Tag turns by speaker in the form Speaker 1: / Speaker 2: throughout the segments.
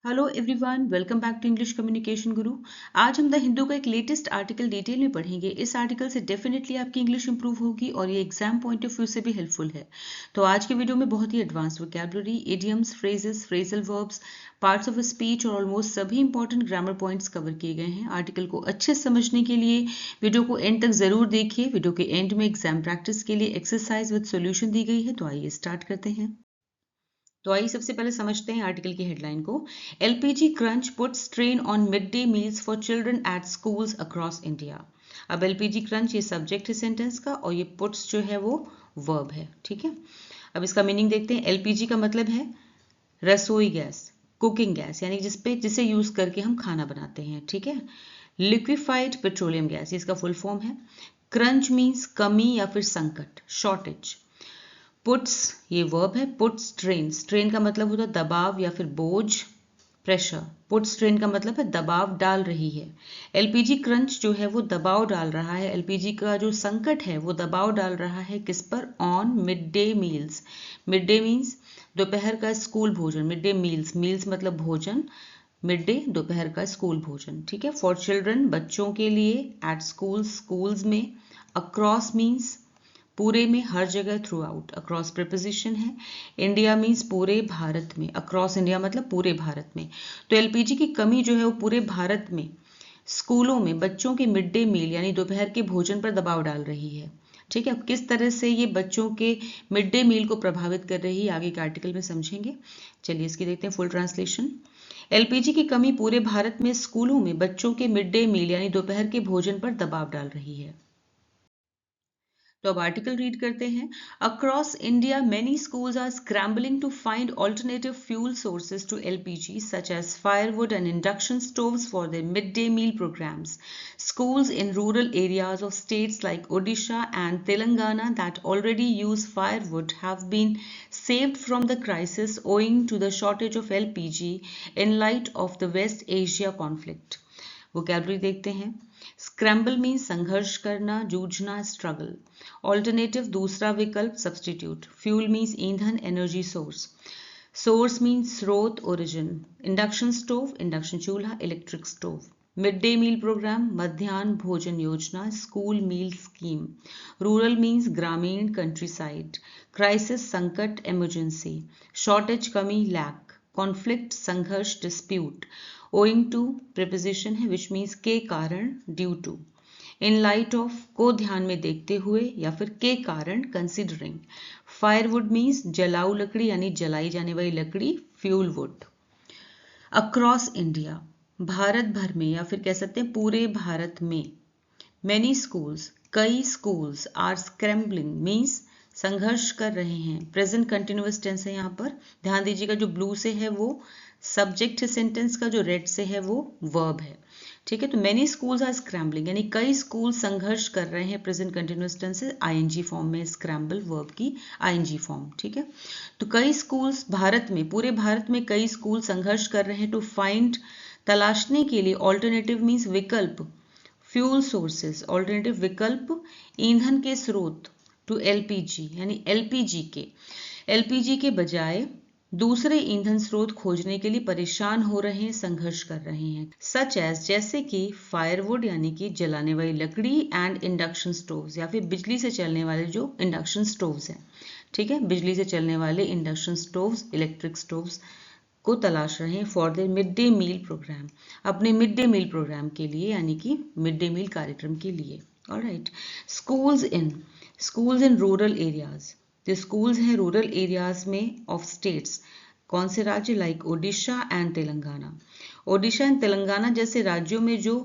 Speaker 1: Hello everyone, welcome back to English communication guru. आज हम the Hindu का एक लेटेस्ट आर्टिकल डिटेल में पढ़ेंगे। इस आर्टिकल से डेफिनेटली आपकी इंग्लिश इंप्रूव होगी और ये एग्जाम पॉइंट ऑफ व्यू से भी हेल्पफुल है। तो आज के वीडियो में बहुत ही advance vocabulary, idioms, phrases, phrasal verbs, parts of speech और ऑलमोस्ट सभी इंपॉर्टेंट ग्रामर पॉइंट्स कवर किए गए हैं। आर्टिकल को अच्छे से समझने के लिए वीडियो को एंड तक जरूर देखिए। वीडियो के एंड में एग्जाम प्रैक्टिस के लिए एक्सरसाइज विद सोल्यूशन दी गई है। तो आइए स्टार्ट करते हैं। तो आइए सबसे पहले समझते हैं आर्टिकल की हेडलाइन को। LPG crunch put strain on mid day meals for children eight schools across India. अब एलपीजी क्रंच ये सब्जेक्ट है सेंटेंस का और ये पुट्स जो है वो वर्ब है। ठीक है, अब इसका मीनिंग देखते हैं। एलपीजी का मतलब है रसोई गैस, कुकिंग गैस, यानी जिसे यूज करके हम खाना बनाते हैं। ठीक है, लिक्विफाइड पेट्रोलियम गैस इसका फुल फॉर्म है। क्रंच मीन्स कमी या फिर संकट, शॉर्टेज। पुट्स ये वर्ब है। पुट स्ट्रेन, स्ट्रेन का मतलब होता है दबाव या फिर बोझ, प्रेशर। पुट स्ट्रेन का मतलब है दबाव डाल रही है। एलपीजी क्रंच जो है वो दबाव डाल रहा है। एलपीजी का जो संकट है वो दबाव डाल रहा है किस पर? On mid day meals. Mid day means दोपहर का स्कूल भोजन। मिड डे मील्स, मील्स मतलब भोजन, मिड डे दोपहर का स्कूल भोजन। ठीक है, फॉर चिल्ड्रन बच्चों के लिए, एट स्कूल स्कूल्स में, अक्रॉस मीन्स पूरे में, हर जगह, थ्रू आउट। अक्रॉस प्रिपोजिशन है। इंडिया मीन्स पूरे भारत में, अक्रॉस इंडिया मतलब पूरे भारत में। तो एलपीजी की कमी जो है वो पूरे भारत में स्कूलों में बच्चों के मिड डे मील यानी दोपहर के भोजन पर दबाव डाल रही है। ठीक है, किस तरह से ये बच्चों के मिड डे मील को प्रभावित कर रही है आगे के आर्टिकल में समझेंगे। चलिए इसकी देखते हैं फुल ट्रांसलेशन। एलपीजी की कमी पूरे भारत में स्कूलों में बच्चों के मिड डे मील यानी दोपहर के भोजन पर दबाव डाल रही है। तो अब आर्टिकल रीड करते हैं। Across India many schools are scrambling to find alternative fuel sources to LPG such as firewood and induction stoves for their midday meal programs. Schools in rural areas of states like Odisha and Telangana that already use firewood have been saved from the crisis owing to the shortage of LPG in light of the West Asia conflict. Vocabulary देखते हैं। Scramble means संघर्ष करना, जूझना, struggle. Alternative दूसरा विकल्प, substitute. Fuel means ईंधन, energy source. Source means स्रोत, origin. Induction stove, induction चूल्हा, electric stove. Midday meal programme, मध्याह्न भोजन योजना, school meal scheme. Rural means ग्रामीण, कंट्री साइड। क्राइसिस संकट, इमरजेंसी। शॉर्टेज कमी, लैक। कॉन्फ्लिक्ट संघर्ष, डिस्प्यूट। owing to preposition है which means के कारण, due to। in light of को ध्यान में देखते हुए या फिर के कारण, considering। firewood means जलाऊ लकड़ी यानी जलाई जाने वाली लकड़ी, fuel wood। across India Bharat भर में या फिर कह सकते हैं पूरे भारत में। many schools कई schools are scrambling means संघर्ष कर रहे हैं। प्रेजेंट कंटिन्यूअस टेंस है यहाँ पर। ध्यान दीजिएगा जो ब्लू से है वो सब्जेक्ट है सेंटेंस का, जो रेड से है वो वर्ब है। ठीक है, तो मेनी स्कूल्स आर स्क्रैम्बलिंग यानी कई स्कूल संघर्ष कर रहे हैं। प्रेजेंट कंटिन्यूअस टेंस है, आईएनजी फॉर्म में, स्क्रैम्बल वर्ब की आईएनजी फॉर्म। ठीक है, तो कई स्कूल्स भारत में, पूरे भारत में कई स्कूल संघर्ष कर रहे हैं। टू फाइंड तलाशने के लिए, ऑल्टरनेटिव मीन्स विकल्प, फ्यूल सोर्सेज ऑल्टरनेटिव विकल्प, ईंधन के स्रोत, टू एलपीजी यानी एलपीजी के बजाय दूसरे ईंधन स्रोत खोजने के लिए परेशान हो रहे हैं, संघर्ष कर रहे हैं। सच एज जैसे कि फायरवुड यानी कि जलाने वाली लकड़ी, एंड इंडक्शन स्टोव्स या फिर बिजली से चलने वाले जो इंडक्शन स्टोव्स हैं। ठीक है, बिजली से चलने वाले इंडक्शन स्टोव्स, इलेक्ट्रिक स्टोव्स को तलाश रहे हैं for their midday meal programme, अपने मिड डे मील प्रोग्राम के लिए यानी कि मिड डे मील कार्यक्रम के लिए। Alright, schools in rural areas, जो स्कूल्स हैं रूरल एरियाज में ऑफ स्टेट्स, कौन से राज्य? Like Odisha and Telangana. Odisha and Telangana जैसे राज्यों में जो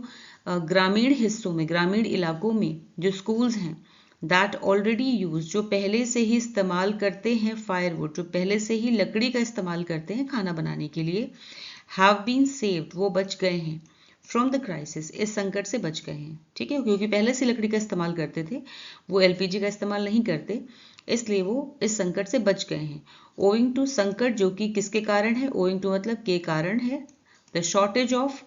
Speaker 1: ग्रामीण हिस्सों में, ग्रामीण इलाकों में जो स्कूल्स हैं, दैट ऑलरेडी यूज जो पहले से ही इस्तेमाल करते हैं, फायरवुड जो पहले से ही लकड़ी का इस्तेमाल करते हैं खाना बनाने के लिए, हैव बीन सेव्ड वो बच गए हैं, फ्रॉम द क्राइसिस इस संकट से बच गए हैं। ठीक है, क्योंकि पहले से लकड़ी का इस्तेमाल करते थे, वो एलपीजी का इस्तेमाल नहीं करते, इसलिए वो इस संकट से बच गए हैं। ओइंग टू संकट जो कि किसके कारण है? ओइंग टू मतलब के कारण है। द शॉर्टेज ऑफ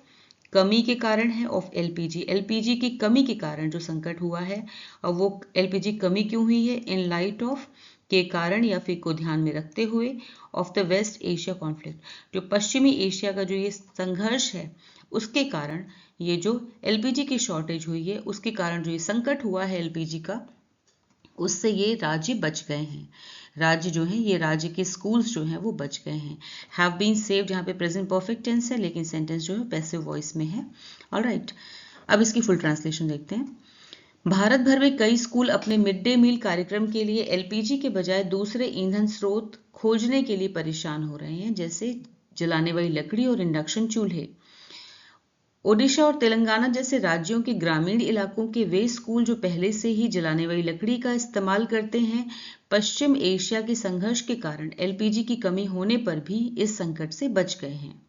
Speaker 1: कमी के कारण है, ऑफ एलपीजी एलपीजी की कमी के कारण जो संकट हुआ है। और वो एलपीजी कमी क्यों हुई है? इन लाइट ऑफ के कारण या फिर को ध्यान में रखते हुए of the West Asia conflict, जो पश्चिमी एशिया का जो ये संघर्ष है उसके कारण ये जो एलपीजी की शॉर्टेज हुई है उसके कारण जो ये संकट हुआ है एलपीजी का, उससे ये राज्य बच गए हैं। राज्य जो है ये राज्य के स्कूल्स जो हैं वो बच गए हैं। हैव बीन सेव्ड यहाँ पे प्रेजेंट परफेक्ट टेंस है, लेकिन सेंटेंस जो है पैसिव वॉइस में है। ऑलराइट, अब इसकी फुल ट्रांसलेशन देखते हैं। भारत भर में कई स्कूल अपने मिड डे मील कार्यक्रम के लिए एलपीजी के बजाय दूसरे ईंधन स्रोत खोजने के लिए परेशान हो रहे हैं, जैसे जलाने वाली लकड़ी और इंडक्शन चूल्हे। ओडिशा और तेलंगाना जैसे राज्यों के ग्रामीण इलाकों के वे स्कूल जो पहले से ही जलाने वाली लकड़ी का इस्तेमाल करते हैं, पश्चिम एशिया के संघर्ष के कारण एलपीजी की कमी होने पर भी इस संकट से बच गए हैं।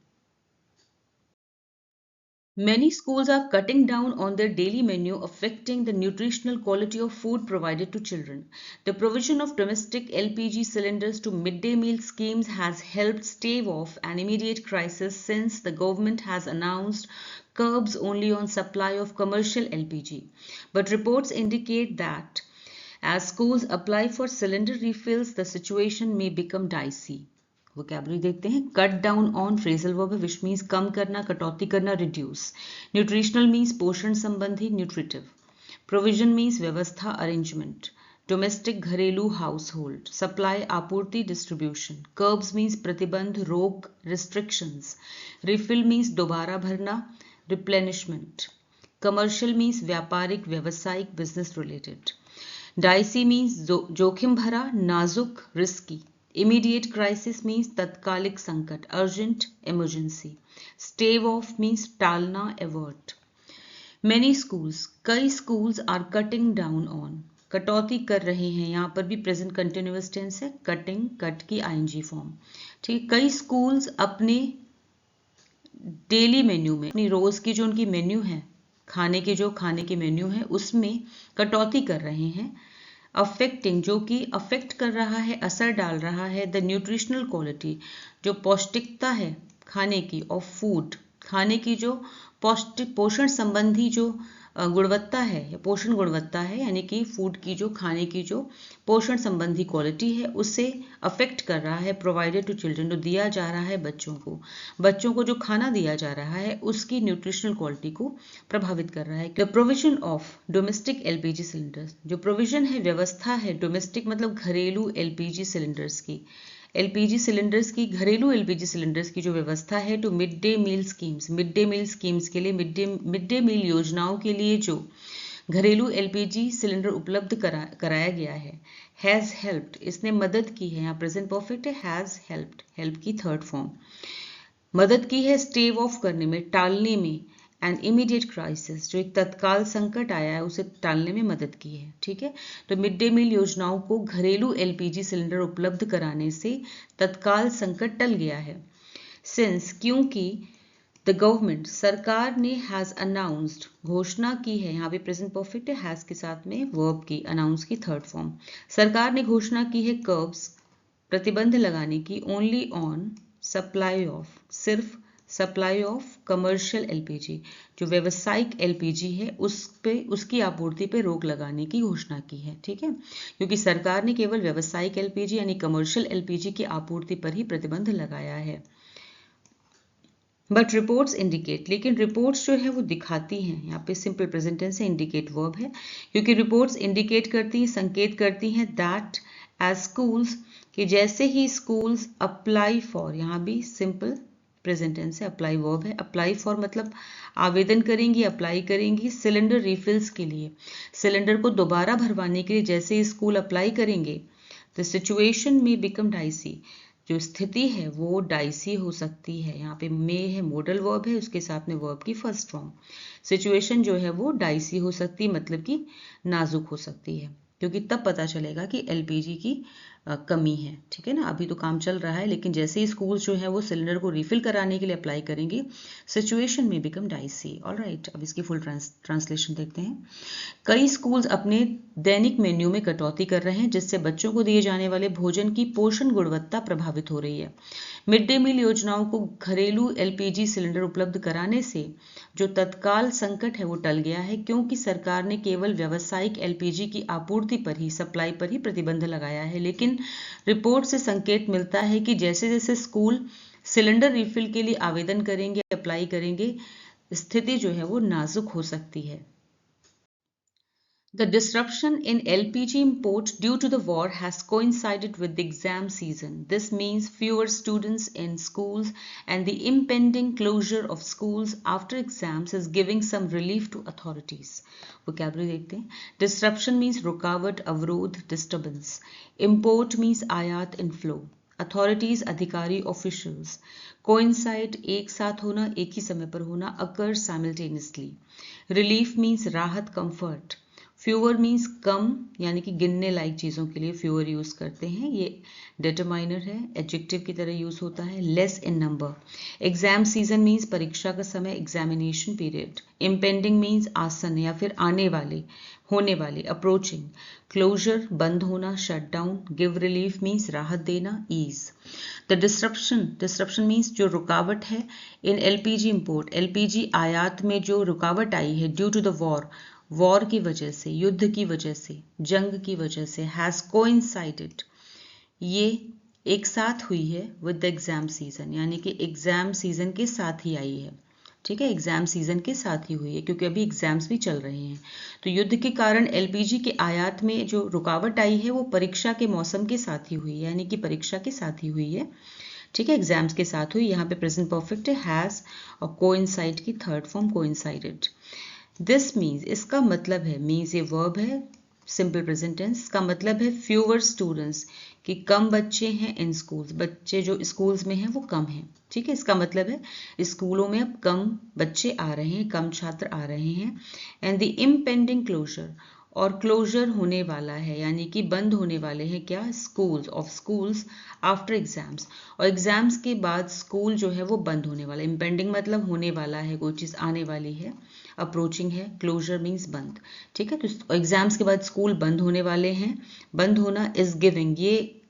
Speaker 1: Many schools are cutting down on their daily menu, affecting the nutritional quality of food provided to children. The provision of domestic LPG cylinders to midday meal schemes has helped stave off an immediate crisis since the government has announced curbs only on supply of commercial LPG. But reports indicate that as schools apply for cylinder refills, the situation may become dicey. Vocabulary देखते हैं। Cut down on phrasal verb है which means कम करना, कटौती करना, reduce. Nutritional means पोषण संबंधी, nutritive. Provision means व्यवस्था, arrangement. Domestic घरेलू, हाउस होल्ड। सप्लाई आपूर्ति, डिस्ट्रीब्यूशन। कर्ब्स मीन्स प्रतिबंध, रोक, रिस्ट्रिक्शंस। रिफिल मीन्स दोबारा भरना, रिप्लेनिशमेंट। कमर्शियल मीन्स व्यापारिक, व्यवसायिक, बिजनेस रिलेटेड। डाइसी मीन्स जोखिम भरा, नाजुक, रिस्की। Immediate crisis means तत्कालिक संकट, urgent, emergency. Stave off means टालना, avert. Many schools, कई schools are cutting down on, कटौती कर रहे हैं, यहाँ पर भी प्रेजेंट कंटिन्यूअस टेंस है, कटिंग, कट की आईएनजी फॉर्म। ठीक, कई स्कूल्स अपने डेली मेन्यू में, अपनी रोज की जो उनकी मेन्यू है, खाने के मेन्यू है उसमें कटौती कर रहे हैं। अफेक्टिंग, जो कि अफेक्ट कर रहा है, असर डाल रहा है, द न्यूट्रिशनल क्वालिटी, जो पौष्टिकता है खाने की, ऑफ फूड, खाने की जो पोषण संबंधी जो गुणवत्ता है या पोषण गुणवत्ता है, यानी कि फूड की जो खाने की जो पोषण संबंधी क्वालिटी है उससे अफेक्ट कर रहा है। प्रोवाइडेड टू चिल्ड्रन, जो दिया जा रहा है बच्चों को जो खाना दिया जा रहा है उसकी न्यूट्रिशनल क्वालिटी को प्रभावित कर रहा है। The provision of domestic LPG cylinders, जो प्रोविजन है, व्यवस्था है, डोमेस्टिक मतलब घरेलू एलपीजी सिलेंडर्स की, एलपीजी सिलेंडर्स की, घरेलू एलपीजी सिलेंडर्स की जो व्यवस्था है, to midday meal schemes, midday meal schemes के लिए, मिड डे मील योजनाओं के लिए जो घरेलू एलपीजी सिलेंडर उपलब्ध कराया गया है। हैज़ हेल्प्ड, इसने मदद की है, यहाँ प्रेजेंट परफेक्ट है, हैज़ हेल्प्ड, हेल्प की थर्ड फॉर्म, मदद की है स्टेव ऑफ करने में, टालने में, एंड इमीडिएट क्राइसिस, जो एक तत्काल संकट आया है उसे टालने में मदद की है। ठीक है, तो मिड डे मील योजनाओं को घरेलू एलपीजी सिलेंडर उपलब्ध कराने से तत्काल संकट टल गया है। सिंस, क्योंकि, द गवर्नमेंट, सरकार ने, हैज अनाउंस्ड, घोषणा की है, यहाँ पे प्रेजेंट परफेक्ट है, हैज के साथ में वर्ब की, अनाउंस की थर्ड फॉर्म, सरकार ने घोषणा की है कर्ब्स, प्रतिबंध लगाने की, ओनली ऑन सप्लाई ऑफ, सिर्फ सप्लाई ऑफ कमर्शियल एलपीजी, जो व्यवसायिक एलपीजी है उस पे, उसकी आपूर्ति पे रोक लगाने की घोषणा की है। ठीक है, क्योंकि सरकार ने केवल व्यवसायिक एलपीजी यानी कमर्शियल एलपीजी की आपूर्ति पर ही प्रतिबंध लगाया है। बट रिपोर्ट्स इंडिकेट, लेकिन रिपोर्ट्स जो है वो दिखाती हैं, यहाँ पे सिंपल प्रेजेंट टेंस है, इंडिकेट वर्ब है, क्योंकि रिपोर्ट्स इंडिकेट करती हैं, संकेत करती हैं, दैट एज स्कूल्स, कि जैसे ही स्कूल्स अप्लाई फॉर, यहाँ भी सिंपल प्रेजेंट टेंस है, अप्लाई वर्ब है, अप्लाई फॉर मतलब आवेदन करेंगी, अप्लाई करेंगी सिलेंडर रिफिल्स के लिए, सिलेंडर को दोबारा भरवाने के लिए जैसे ही स्कूल अप्लाई करेंगे, द सिचुएशन में बिकम डाइसी, जो स्थिति है वो डाइसी हो सकती है। यहाँ पे मे है, मॉडल वर्ब है, उसके साथ में वर्ब की फर्स्ट फॉर्म, सिचुएशन जो है वो डाइसी हो सकती है, मतलब कि नाजुक हो सकती है, क्योंकि तब पता चलेगा कि एलपीजी की कमी है, ठीक है ना। अभी तो काम चल रहा है, लेकिन जैसे ही स्कूल जो है वो सिलेंडर को रिफिल कराने के लिए अप्लाई करेंगे, सिचुएशन में बिकम डाइसी। ऑलराइट, अब इसकी फुल ट्रांसलेशन देखते हैं। कई स्कूल्स अपने दैनिक मेन्यू में कटौती कर रहे हैं, जिससे बच्चों को दिए जाने वाले भोजन की पोषण गुणवत्ता प्रभावित हो रही है। मिड डे मील योजनाओं को घरेलू एलपीजी सिलेंडर उपलब्ध कराने से जो तत्काल संकट है वो टल गया है, क्योंकि सरकार ने केवल व्यावसायिक एलपीजी की आपूर्ति पर ही, सप्लाई पर ही प्रतिबंध लगाया है। लेकिन रिपोर्ट से संकेत मिलता है कि जैसे जैसे स्कूल सिलेंडर रिफिल के लिए आवेदन करेंगे, अप्लाई करेंगे, स्थिति जो है वो नाजुक हो सकती है। The disruption in LPG import due to the war has coincided with the exam season. This means fewer students in schools, and the impending closure of schools after exams is giving some relief to authorities. Vocabulary देखते हैं. Disruption means रुकावट, अवरोध, disturbance. Import means आयात, inflow. Authorities, अधिकारी, officials. Coincide, एक साथ होना, एक ही समय पर होना. Occur, simultaneously. Relief means राहत, comfort. फ्यूअर मीन्स कम, यानी कि गिनने लायक चीज़ों के लिए फ्यूअर यूज़ करते हैं, ये डिटरमाइनर है, एडजेक्टिव की तरह यूज़ होता है। Less in number. Exam season means परीक्षा का समय, एग्जामिनेशन पीरियड। इम्पेंडिंग मीन्स आसन या फिर आने वाले, होने वाले, अप्रोचिंग। क्लोजर, बंद होना, shut down. Give relief means राहत देना, ईज। द डिस्रप्शन मीन्स जो रुकावट है इन एलपीजी इम्पोर्ट, एलपीजी आयात में जो रुकावट आई है ड्यू टू द वॉर की वजह से, युद्ध की वजह से, जंग की वजह से। हैज़ कोइंसाइडेड, ये एक साथ हुई है विद द एग्जाम सीजन, यानी कि एग्जाम सीजन के साथ ही आई है, ठीक है। एग्जाम सीजन के साथ ही हुई है क्योंकि अभी एग्जाम्स भी चल रहे हैं। तो युद्ध के कारण एलपीजी के आयात में जो रुकावट आई है वो परीक्षा के मौसम के साथ ही हुई है, यानी कि परीक्षा के साथ ही हुई है, ठीक है, एग्जाम्स के साथ हुई। यहाँ पे प्रेजेंट परफेक्ट है हैज़, और कोइंसाइड की third form coincided. This means, इसका मतलब है, मीन्स ये वर्ब है, सिंपल प्रेजेंट टेंस। इसका मतलब है फ्यूअर स्टूडेंट्स, कि कम बच्चे हैं इन स्कूल्स, बच्चे जो स्कूल्स में हैं वो कम हैं, ठीक है। इसका मतलब है स्कूलों में अब कम बच्चे आ रहे हैं, कम छात्र आ रहे हैं। एंड द इम्पेंडिंग क्लोजर, और क्लोजर होने वाला है, यानी कि बंद होने वाले हैं क्या, schools, of schools after exams, और एग्जाम्स के बाद स्कूल जो है वो बंद होने वाला है। इम्पेंडिंग मतलब होने वाला है, कोई चीज़ आने वाली है। अप्रोचिंग है, क्लोजर मीन्स बंद, ठीक है। तो एग्जाम्स के बाद स्कूल बंद होने वाले हैं। बंद होना इज गिविंग, ये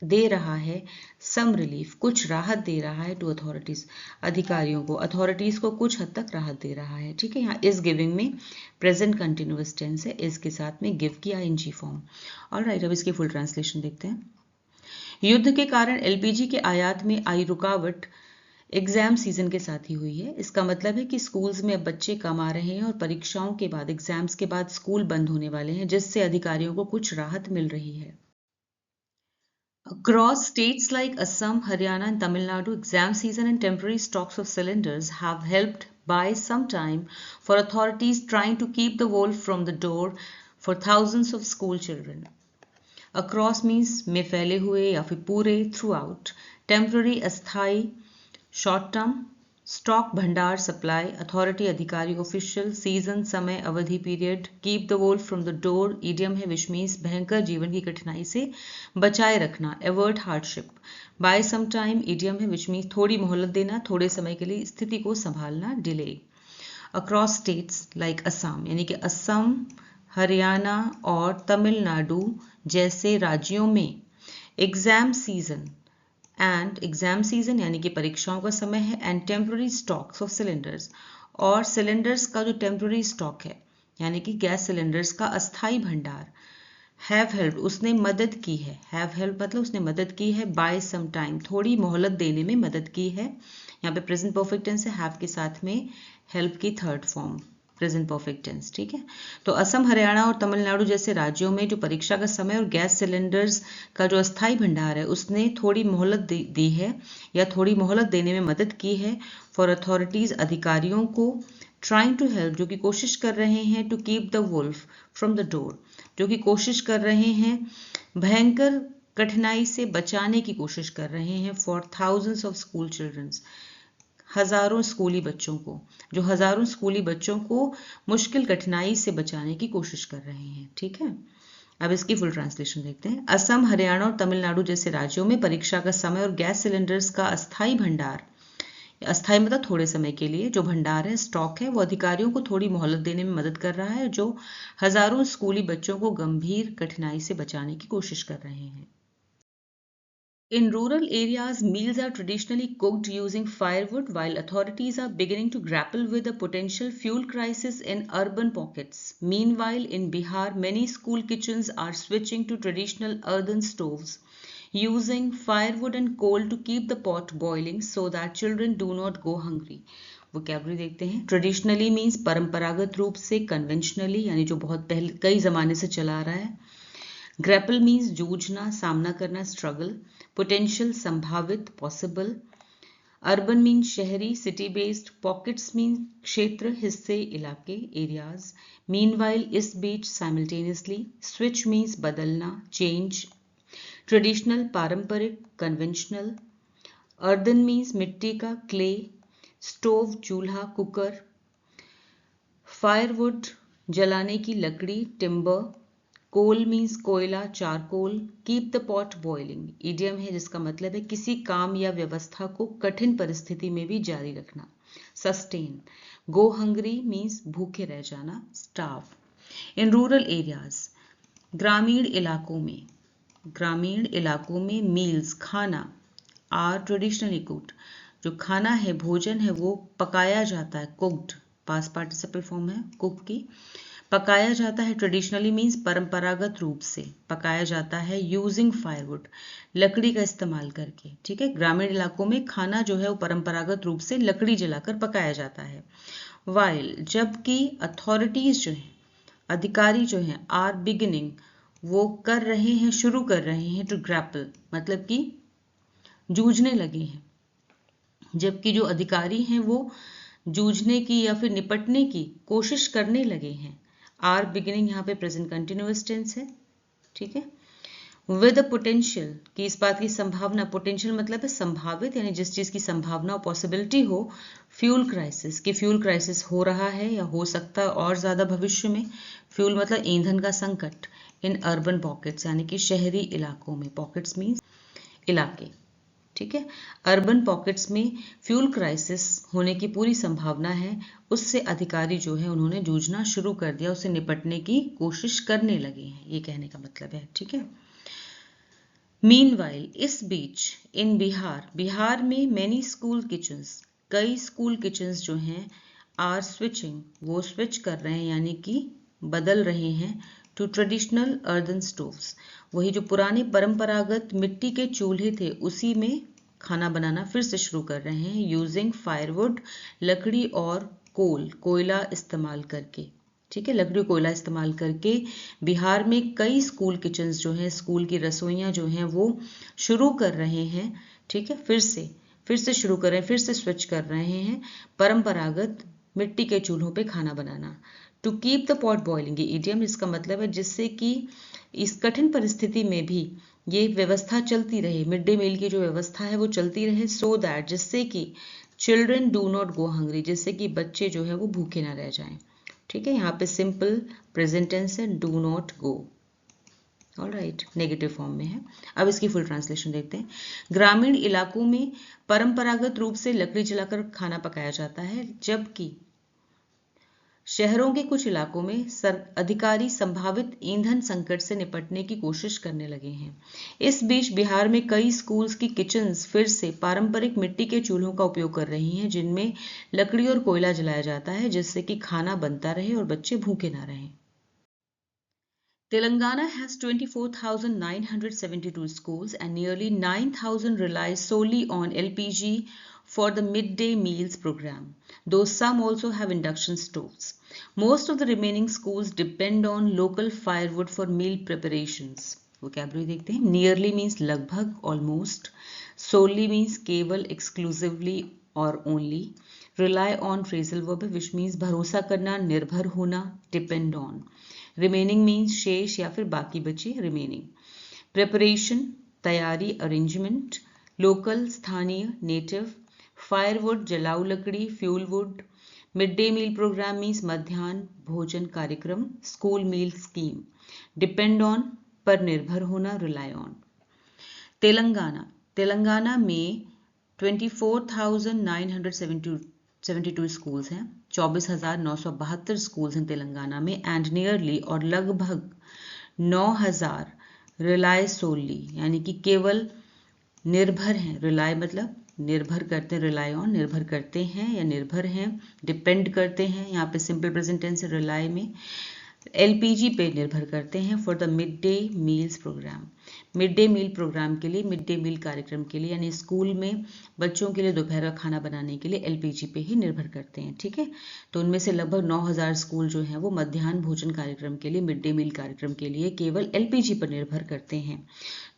Speaker 1: दे रहा है सम रिलीफ, कुछ राहत दे रहा है टू अथॉरिटीज, अधिकारियों को, अथॉरिटीज को कुछ हद तक राहत दे रहा है, ठीक है। यहाँ इज गिविंग में प्रेजेंट कंटिन्यूअस टेंस है, इज के साथ में गिव की आईएनजी फॉर्म। ऑलराइट, अब इसकी फुल ट्रांसलेशन देखते हैं। युद्ध के कारण एलपीजी के आयात में आई रुकावट एग्जाम सीजन के साथ ही हुई है। इसका मतलब है कि स्कूल्स में अब बच्चे कम आ रहे हैं और परीक्षाओं के बाद, एग्जाम्स के बाद स्कूल बंद होने वाले हैं, जिससे अधिकारियों को कुछ राहत मिल रही है। Across states like Assam, Haryana and Tamil Nadu, exam season and temporary stocks of cylinders have helped buy some time for authorities trying to keep the wolf from the door for thousands of school children. Across means में फैले हुए या फिर पूरे, throughout. Temporary अस्थाई, short term. Stock भंडार, supply. Authority अधिकारी, official. Season समय, अवधि, period. Keep the Wolff from the door idiom है विच मीन्स भयंकर जीवन की कठिनाई से बचाए रखना, avert hardship. By some time idiom है विच मीन्स थोड़ी मोहलत देना, थोड़े समय के लिए स्थिति को संभालना, delay. Across states like Assam, यानी कि असम, हरियाणा और तमिलनाडु जैसे राज्यों में exam season and, exam season यानी कि परीक्षाओं का समय है, and temporary stocks of cylinders, और सिलेंडर्स का जो टेम्पररी स्टॉक है यानी कि गैस सिलेंडर्स का अस्थाई भंडार, हैव हेल्प उसने मदद की है, हैव हेल्प मतलब उसने मदद की है, बाय सम टाइम थोड़ी मोहलत देने में मदद की है। यहाँ पे प्रेजेंट परफेक्ट टेंस है, हैव के साथ में हेल्प की third form present perfect tense, ठीक है। तो असम, हरियाणा और तमिलनाडु जैसे राज्यों में जो परीक्षा का समय और गैस सिलेंडर्स का जो अस्थाई भंडार है उसने थोड़ी मोहलत दी है या थोड़ी मोहलत देने में मदद की है फॉर अथॉरिटीज अधिकारियों को, ट्राइंग टू हेल्प जो कि कोशिश कर रहे हैं, to keep the wolf from the door जो कि कोशिश कर रहे हैं, भयंकर कठिनाई से बचाने की कोशिश कर रहे हैं, for thousands of school childrens हजारों स्कूली बच्चों को, जो हजारों स्कूली बच्चों को मुश्किल कठिनाई से बचाने की कोशिश कर रहे हैं, ठीक है। अब इसकी फुल ट्रांसलेशन देखते हैं। असम, हरियाणा और तमिलनाडु जैसे राज्यों में परीक्षा का समय और गैस सिलेंडर्स का अस्थायी भंडार, अस्थायी मतलब थोड़े समय के लिए जो भंडार है, स्टॉक है, वो अधिकारियों को थोड़ी मोहलत देने में मदद कर रहा है, जो हजारों स्कूली बच्चों को गंभीर कठिनाई से बचाने की कोशिश कर रहे हैं। In rural areas, meals are traditionally cooked using firewood, while authorities are beginning to grapple with a potential fuel crisis in urban pockets. Meanwhile, in Bihar, many school kitchens are switching to traditional earthen stoves, using firewood and coal to keep the pot boiling so that children do not go hungry. Vocabulary देखते हैं। Traditionally means परंपरागत रूप से, conventionally यानी जो बहुत पहले कई जमाने से चला आ रहा है। ग्रैपल मीन्स जूझना, सामना करना, स्ट्रगल। पोटेंशियल संभावित, पॉसिबल। अर्बन मीन्स शहरी, सिटी बेस्ड। पॉकेट्स मीन्स क्षेत्र, हिस्से, इलाके, एरियाज। मीनवाइल इस बीच, साइमल्टेनियसली। स्विच मीन्स बदलना, चेंज। ट्रेडिशनल पारंपरिक, कन्वेंशनल। अर्दन मीन्स मिट्टी का, क्ले। स्टोव चूल्हा, कुकर। फायरवुड जलाने की लकड़ी, टिम्बर। कोल मीन्स कोयला, charcoal. Keep the pot boiling idiom है जिसका मतलब है किसी काम या व्यवस्था को कठिन परिस्थिति में भी जारी रखना। सस्टेन। गो हंग्री मीन्स भूखे रह जाना, स्टार्व। इन रूरल एरियाज, ग्रामीण इलाकों में मील्स खाना आर ट्रेडिशनली कुक्ड, जो खाना है, भोजन है, वो पकाया जाता है, कुक्ड पास्ट पार्टिसिपल फॉर्म है कुक की। पकाया जाता है ट्रेडिशनली मीन्स परंपरागत रूप से पकाया जाता है, यूजिंग फायरवुड लकड़ी का इस्तेमाल करके। ठीक है, ग्रामीण इलाकों में खाना जो है वो परंपरागत रूप से लकड़ी जलाकर पकाया जाता है। वाइल जबकि अथॉरिटीज जो हैं, अधिकारी जो हैं, आर बिगिनिंग वो कर रहे हैं, शुरू कर रहे हैं, टू ग्रैपल मतलब कि जूझने लगे हैं। जबकि जो अधिकारी हैं वो जूझने की या फिर निपटने की कोशिश करने लगे हैं। आर बिगिनिंग यहाँ पे प्रेजेंट कंटिन्यूअस टेंस है। ठीक है, विद पोटेंशियल कि इस बात की संभावना, पोटेंशियल मतलब है संभावित यानी जिस चीज की संभावना और पॉसिबिलिटी हो। फ्यूल क्राइसिस कि फ्यूल क्राइसिस हो रहा है या हो सकता है और ज्यादा भविष्य में। फ्यूल मतलब ईंधन का संकट। इन अर्बन पॉकेट्स यानी कि शहरी इलाकों में, पॉकेट्स मीन्स इलाके। ठीक है, अर्बन पॉकेट्स में फ्यूल क्राइसिस होने की पूरी संभावना है, उससे अधिकारी जो है उन्होंने जूझना शुरू कर दिया, उससे निपटने की कोशिश करने लगे हैं, ये कहने का मतलब है। ठीक है, मीनवाइल इस बीच, इन बिहार में मैनी स्कूल किचन्स कई स्कूल किचन्स जो हैं, आर स्विचिंग वो स्विच कर रहे हैं यानी कि बदल रहे हैं, टू ट्रेडिशनल अर्दन स्टोव्स वही जो पुराने परंपरागत मिट्टी के चूल्हे थे उसी में खाना बनाना फिर से शुरू कर रहे हैं, यूजिंग फायरवुड लकड़ी और कोयला इस्तेमाल करके। ठीक है, लकड़ी कोयला इस्तेमाल करके बिहार में कई स्कूल किचन्स जो हैं, स्कूल की रसोइयाँ जो हैं वो शुरू कर रहे हैं। ठीक है, फिर से शुरू कर रहे हैं, फिर से स्विच कर रहे हैं परंपरागत मिट्टी के चूल्हों पे खाना बनाना। To keep the pot boiling ये इडियम इसका मतलब है जिससे कि इस कठिन परिस्थिति में भी ये व्यवस्था चलती रहे, मिड डे मील की जो व्यवस्था है वो चलती रहे, सो दैट जिससे कि children do not go hungry जिससे कि बच्चे जो है वो भूखे ना रह जाएं। ठीक है, यहाँ पे सिंपल प्रेजेंट टेंस है, do not go. Alright, negative form में है। अब इसकी फुल ट्रांसलेशन देखते हैं। ग्रामीण इलाकों में परंपरागत रूप से लकड़ी जलाकर खाना पकाया जाता है, जबकि शहरों के कुछ इलाकों में अधिकारी संभावित ईंधन संकट से निपटने की कोशिश करने लगे हैं। इस बीच बिहार में कई स्कूल्स की किचन्स फिर से पारंपरिक मिट्टी के चूल्हों का उपयोग कर रही हैं, जिनमें लकड़ी और कोयला जलाया जाता है जिससे कि खाना बनता रहे और बच्चे भूखे ना रहें। Telangana has 24,972 schools and nearly 9,000 rely solely on LPG for the midday meals program, though some also have induction stoves. Most of the remaining schools depend on local firewood for meal preparations. Vocabulary देखते हैं. Nearly means लगभग, almost. Solely means केवल, exclusively or only. Rely on phrasal verb which means भरोसा करना, निर्भर होना, depend on. Remaining means शेष या फिर बाकी बचे, रिमेनिंग। प्रिपरेशन तैयारी, अरेंजमेंट। लोकल स्थानीय, नेटिव। फायरवुड जलाऊ लकड़ी, fuel wood. Midday meal programme means मध्याह्न भोजन कार्यक्रम, school meal scheme, depend on पर निर्भर होना, रिलाई ऑन। तेलंगाना, तेलंगाना में 24,972 स्कूल्स हैं, 24,972 स्कूल्स हैं तेलंगाना में, एंड नियरली और लगभग 9,000 रिलाई सोली यानी कि केवल निर्भर हैं, रिलाई मतलब निर्भर करते हैं, रिलाई ऑन निर्भर करते हैं या निर्भर हैं, डिपेंड करते हैं, यहाँ पे सिंपल प्रेजेंट टेंस है रिलाई में, एलपीजी पे निर्भर करते हैं for the midday meals programme, midday meal programme के लिए, मिड डे मील कार्यक्रम के लिए, यानी स्कूल में बच्चों के लिए दोपहर का खाना बनाने के लिए एलपीजी पे ही निर्भर करते हैं। ठीक है, तो उनमें से लगभग 9,000 स्कूल जो हैं वो मध्याह्न भोजन कार्यक्रम के लिए, मिड डे मील कार्यक्रम के लिए केवल एलपीजी पर निर्भर करते हैं।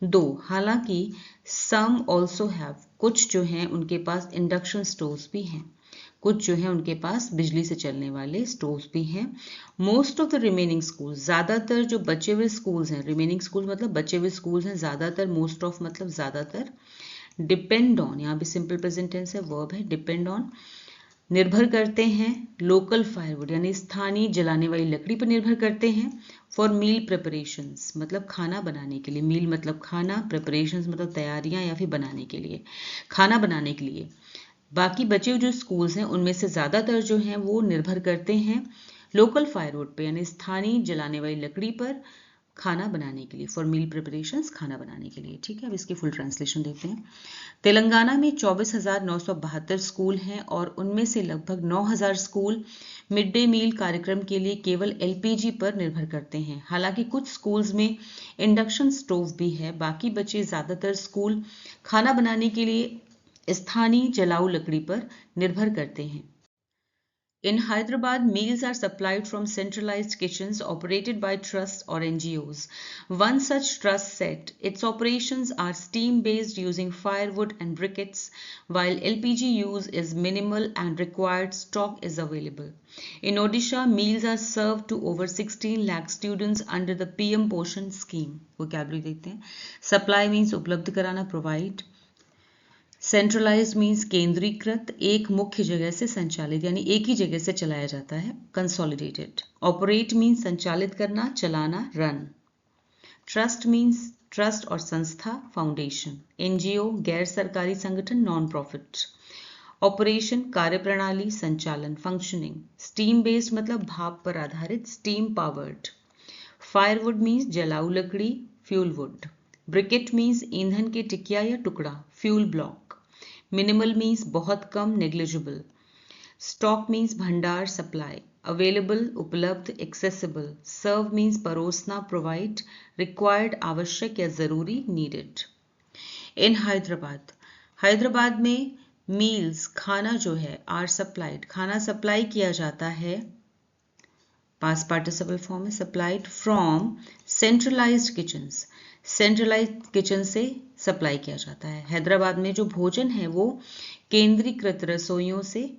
Speaker 1: दो, हालांकि सम ऑल्सो हैव, कुछ जो हैं उनके पास इंडक्शन स्टोव्स भी हैं, कुछ जो है उनके पास बिजली से चलने वाले स्टोव्स भी हैं। Most of the remaining school, ज़्यादातर जो बचे हुए स्कूल्स हैं, रिमेनिंग स्कूल मतलब बचे हुए स्कूल्स हैं, ज़्यादातर, मोस्ट ऑफ मतलब ज़्यादातर, डिपेंड ऑन, यहाँ भी सिंपल प्रेजेंट टेंस है, वर्ब है, डिपेंड ऑन निर्भर करते हैं, लोकल फायरवुड यानी स्थानीय जलाने वाली लकड़ी पर निर्भर करते हैं, फॉर मील प्रिपरेशंस मतलब खाना बनाने के लिए, मील मतलब खाना, प्रिपरेशंस मतलब तैयारियां या फिर बनाने के लिए, खाना बनाने के लिए। बाकी बचे हुए जो स्कूल्स हैं उनमें से ज़्यादातर जो हैं वो निर्भर करते हैं लोकल फायरवुड पे यानी स्थानीय जलाने वाली लकड़ी पर खाना बनाने के लिए, फॉर मील प्रिपरेशंस खाना बनाने के लिए। ठीक है, अब इसकी फुल ट्रांसलेशन देखते हैं। तेलंगाना में 24,972 स्कूल हैं और उनमें से लगभग 9,000 स्कूल मिड डे मील कार्यक्रम के लिए केवल एलपीजी पर निर्भर करते हैं। हालांकि कुछ स्कूल्स में इंडक्शन स्टोव भी है, बाकी बचे ज़्यादातर स्कूल खाना बनाने के लिए स्थानीय जलाऊ लकड़ी पर निर्भर करते हैं। In Hyderabad, meals are supplied from centralized kitchens operated by trusts or NGOs. One such trust said its operations are steam-based using firewood and briquettes, while LPG use is minimal and required stock is available. In Odisha, meals are served to over 16 lakh students under the PM Poshan scheme. Vocabulary देखते हैं. Supply means उपलब्ध कराना, provide. Centralised means केंद्रीकृत, एक मुख्य जगह से संचालित यानी एक ही जगह से चलाया जाता है, कंसोलिडेटेड। ऑपरेट मीन्स संचालित करना, चलाना, रन। ट्रस्ट मीन्स ट्रस्ट और संस्था, फाउंडेशन। एनजीओ गैर सरकारी संगठन, नॉन प्रॉफिट। ऑपरेशन कार्यप्रणाली, संचालन, फंक्शनिंग। स्टीम बेस्ड मतलब भाप पर आधारित, स्टीम पावर्ड। फायरवुड मीन्स जलाऊ लकड़ी, फ्यूल वुड। ब्रिकेट मीन्स ईंधन के टिकिया या टुकड़ा, फ्यूल ब्लॉक। मिनिमल मीन्स बहुत कम, नेग्लिजिबल। स्टॉक मीन्स भंडार, सप्लाई। अवेलेबल उपलब्ध, एक्सेसिबल। सर्व मीन्स परोसना, प्रोवाइड। रिक्वायर्ड आवश्यक या जरूरी, नीडेड। इन हैदराबाद, हैदराबाद में मील्स खाना जो है आर सप्लाइड, खाना सप्लाई किया जाता है, पास्ट पार्टिसिपल फॉर्म में, supplied from centralised kitchens, centralised kitchen से सप्लाई किया जाता है। हैदराबाद में जो भोजन है वो केंद्रीकृत रसोइयों से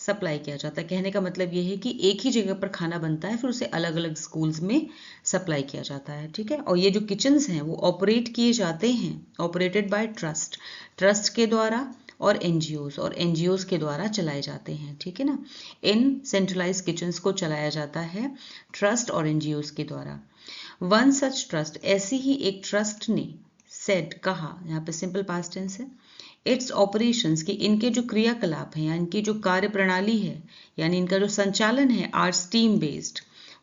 Speaker 1: सप्लाई किया जाता है। कहने का मतलब ये है कि एक ही जगह पर खाना बनता है, फिर उसे अलग अलग स्कूल्स में सप्लाई किया जाता है। ठीक है, और ये जो किचन्स हैं वो ऑपरेट किए जाते हैं, ऑपरेटेड बाय ट्रस्ट, ट्रस्ट के द्वारा, और एनजीओज, और एनजीओज के द्वारा चलाए जाते हैं। ठीक है ना, इन सेंट्रलाइज्ड किचन्स को चलाया जाता है ट्रस्ट और एनजीओज के द्वारा। वन सच ट्रस्ट, ऐसी ही एक ट्रस्ट ने, सेड कहा, यहाँ पे सिंपल पास्ट टेंस है, इट्स ऑपरेशंस की इनके जो क्रियाकलाप हैं या इनकी जो कार्य प्रणाली है यानी इनका जो संचालन है, आर स्टीम बेस्ड,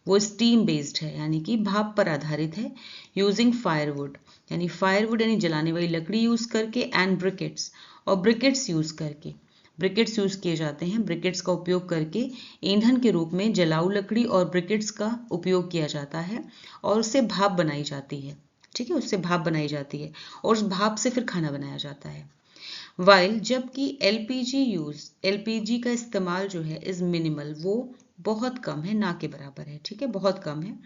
Speaker 1: वो स्टीम बेस्ड है यानी कि भाप पर आधारित है, यूजिंग फायरवुड यानी जलाने वाली लकड़ी यूज करके, एंड ब्रिकेट्स और ब्रिकेट्स यूज करके, ब्रिकेट्स यूज किए जाते हैं, ब्रिकेट्स का उपयोग करके ईंधन के रूप में जलाऊ लकड़ी और ब्रिकेट्स का उपयोग किया जाता है और उससे भाप बनाई जाती है। ठीक है, उससे भाप बनाई जाती है और उस भाप से फिर खाना बनाया जाता है। वाइल, जबकि एलपीजी का इस्तेमाल जो है इज मिनिमल, वो बहुत कम है, ना के बराबर है। ठीक है, बहुत कम है।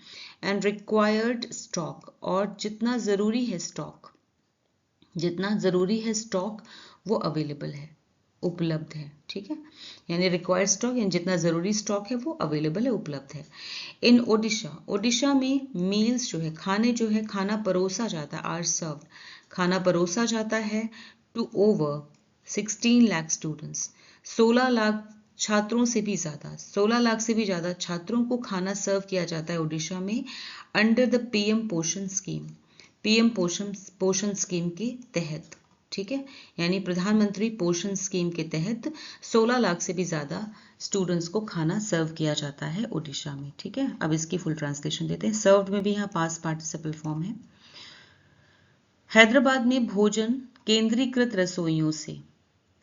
Speaker 1: एंड रिक्वायर्ड स्टॉक, और जितना जरूरी है स्टॉक, जितना जरूरी है स्टॉक वो अवेलेबल है, उपलब्ध है। ठीक है, यानी रिक्वायर्ड स्टॉक यानी जितना जरूरी स्टॉक है वो अवेलेबल है, उपलब्ध है। इन ओडिशा, ओडिशा में मील्स जो है, खाने जो है, खाना परोसा जाता है, आर सर्व्ड, खाना परोसा जाता है to over 16 lakh students, 16 lakh छात्रों से भी ज़्यादा 16 लाख से भी ज़्यादा छात्रों को खाना सर्व किया जाता है ओडिशा में अंडर द पीएम पोषण स्कीम, पीएम पोषण स्कीम के तहत। ठीक है, यानी प्रधानमंत्री पोषण स्कीम के तहत 16 लाख से भी ज़्यादा स्टूडेंट्स को खाना सर्व किया जाता है ओडिशा में। ठीक है, अब इसकी फुल ट्रांसलेशन देते हैं। सर्व्ड में भी यहाँ पास्ट पार्टिसिपल फॉर्म है। हैदराबाद में भोजन केंद्रीकृत रसोइयों से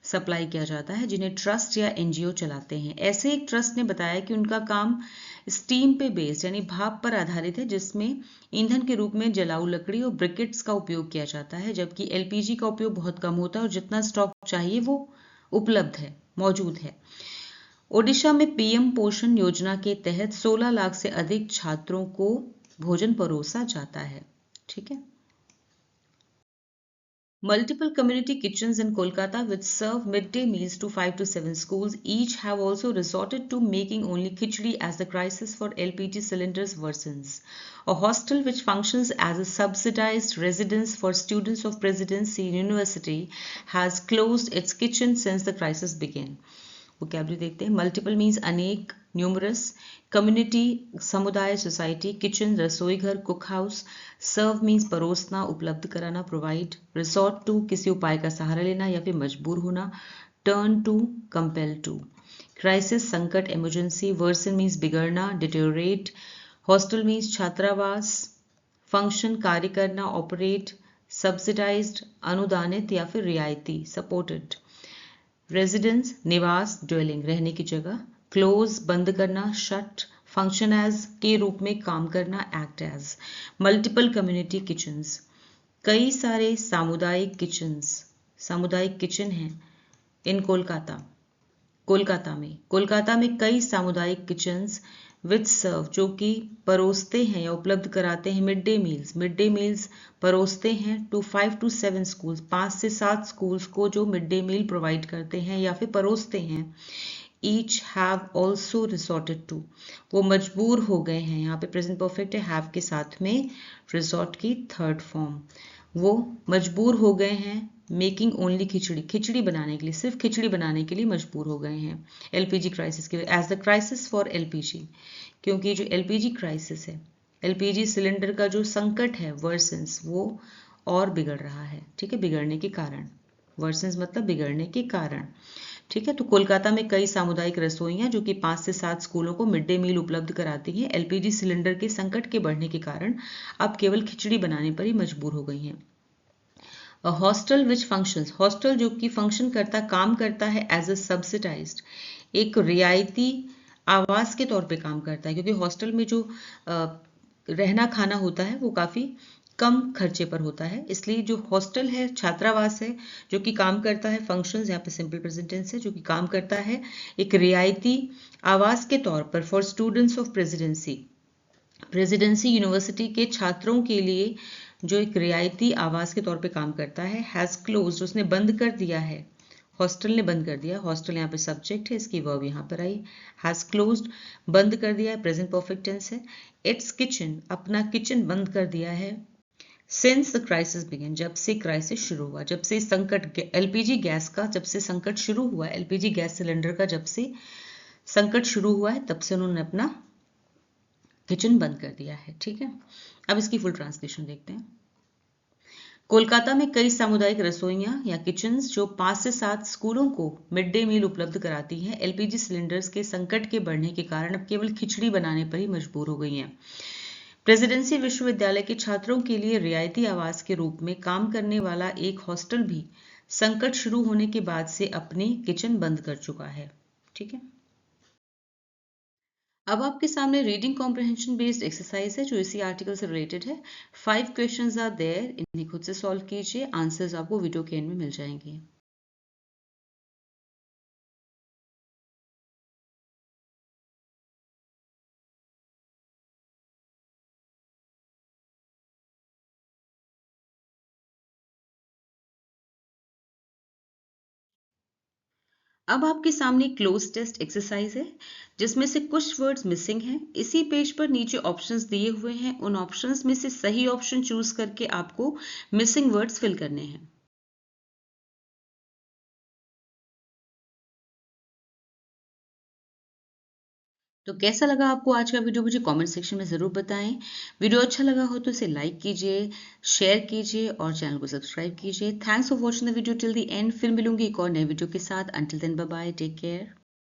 Speaker 1: सप्लाई किया जाता है जिन्हें ट्रस्ट या एनजीओ चलाते हैं। ऐसे एक ट्रस्ट ने बताया कि उनका काम स्टीम पे बेस्ड यानी भाप पर आधारित है, जिसमें ईंधन के रूप में जलाऊ लकड़ी और ब्रिकेट्स का उपयोग किया जाता है, जबकि एलपीजी का उपयोग बहुत कम होता है और जितना स्टॉक चाहिए वो उपलब्ध है, मौजूद है। ओडिशा में पीएम पोषण योजना के तहत 16 लाख से अधिक छात्रों को भोजन परोसा जाता है। ठीक है। Multiple community kitchens in Kolkata which serve midday meals to 5 to 7 schools each have also resorted to making only khichdi as the crisis for LPG cylinders worsens. A hostel which functions as a subsidized residence for students of Presidency University has closed its kitchen since the crisis began. Vocabulary देखते हैं। Multiple means अनेक, numerous, community समुदाय society, kitchen रसोई घर cook house, सर्व means परोसना उपलब्ध कराना provide, resort to किसी उपाय का सहारा लेना या फिर मजबूर होना, turn to compel to, crisis संकट इमरजेंसी, वर्सन मीन्स बिगड़ना डिटेरियोरेट, हॉस्टल मीन्स छात्रावास, फंक्शन कार्य करना ऑपरेट, सब्सिडाइज्ड अनुदानित या फिर रियायती सपोर्टेड, रेजिडेंस निवास ड्वेलिंग रहने की जगह, क्लोज बंद करना शट, फंक्शन एज के रूप में काम करना act as, multiple community kitchens कई सारे सामुदायिक किचन हैं इन कोलकाता में कई सामुदायिक किचन्स विच सर्व जो कि परोसते हैं या उपलब्ध कराते हैं मिड डे मील्स परोसते हैं टू 5 to 7 स्कूल्स 5 से 7 स्कूल्स को जो मिड डे मील प्रोवाइड करते हैं या फिर परोसते हैं। Each have also resorted to वो मजबूर हो गए हैं, यहाँ पे प्रेजेंट परफेक्ट है हैव के साथ में रिसोर्ट की थर्ड फॉर्म, वो मजबूर हो गए हैं मेकिंग ओनली खिचड़ी बनाने के लिए, सिर्फ खिचड़ी बनाने के लिए मजबूर हो गए हैं एलपीजी क्राइसिस के as the crisis for LPG, क्योंकि जो एलपीजी क्राइसिस है एलपीजी सिलेंडर का जो संकट है वर्सेंस वो और बिगड़ रहा है। ठीक है, बिगड़ने के कारण, वर्सेंस मतलब बिगड़ने के कारण। ठीक है, तो कोलकाता में कई सामुदायिक रसोइयां जो कि 5 से 7 स्कूलों को मिड डे मील उपलब्ध कराती हैं एलपीजी सिलेंडर के संकट के बढ़ने के कारण अब केवल खिचड़ी बनाने पर ही मजबूर हो गई हैं। हॉस्टल विच फंक्शंस हॉस्टल जो कि फंक्शन करता काम करता है एज अ सब्सिडाइज्ड एक रियायती आवास के तौर पे काम करता है, क्योंकि हॉस्टल में जो रहना खाना होता है वो काफ़ी कम खर्चे पर होता है, इसलिए जो हॉस्टल है छात्रावास है जो कि काम करता है फंक्शंस यहाँ पे सिंपल प्रेजेंट टेंस है जो कि काम करता है एक रियायती आवास के तौर पर for students of presidency university के छात्रों के लिए जो एक रियायती आवास के तौर पे काम करता है। हैज़ क्लोज्ड उसने बंद कर दिया है, हॉस्टल ने बंद कर दिया, हॉस्टल यहाँ पे सब्जेक्ट है इसकी वर्ब यहाँ पर आई, हैज़ क्लोज्ड बंद कर दिया है प्रेजेंट परफेक्ट टेंस है। इट्स किचन अपना किचन बंद कर दिया है सिंस द क्राइसिस बिगन जब से क्राइसिस शुरू हुआ, जब से संकट एलपीजी गैस का जब से संकट शुरू हुआ, एलपीजी गैस सिलेंडर का जब से संकट शुरू हुआ है तब से उन्होंने अपना किचन बंद कर दिया है। ठीक है, अब इसकी फुल ट्रांसलेशन देखते हैं। कोलकाता में कई सामुदायिक रसोइयां या किचन्स जो 5 से 7 स्कूलों को मिड डे मील उपलब्ध कराती हैं एलपीजी सिलेंडर्स के संकट के बढ़ने के कारण अब केवल खिचड़ी बनाने पर ही मजबूर हो गई हैं। प्रेसिडेंसी विश्वविद्यालय के छात्रों के लिए रियायती आवास के रूप में काम करने वाला एक हॉस्टल भी संकट शुरू होने के बाद से अपनी किचन बंद कर चुका है। ठीक है, अब आपके सामने रीडिंग कॉम्प्रिहेंशन बेस्ड एक्सरसाइज है जो इसी आर्टिकल से रिलेटेड है। 5 क्वेश्चंस आर देयर, इन्हें खुद से सॉल्व कीजिए, आंसर्स आपको वीडियो के एंड में मिल जाएंगे। अब आपके सामने क्लोज टेस्ट एक्सरसाइज है जिसमें से कुछ वर्ड्स मिसिंग हैं। इसी पेज पर नीचे ऑप्शंस दिए हुए हैं, उन ऑप्शंस में से सही ऑप्शन चूज करके आपको मिसिंग वर्ड्स फिल करने हैं। तो कैसा लगा आपको आज का वीडियो, मुझे कमेंट सेक्शन में ज़रूर बताएं। वीडियो अच्छा लगा हो तो इसे लाइक कीजिए, शेयर कीजिए और चैनल को सब्सक्राइब कीजिए। Thanks for watching the video till the end. फिर मिलूंगी एक और नए वीडियो के साथ। Until then bye bye, take care.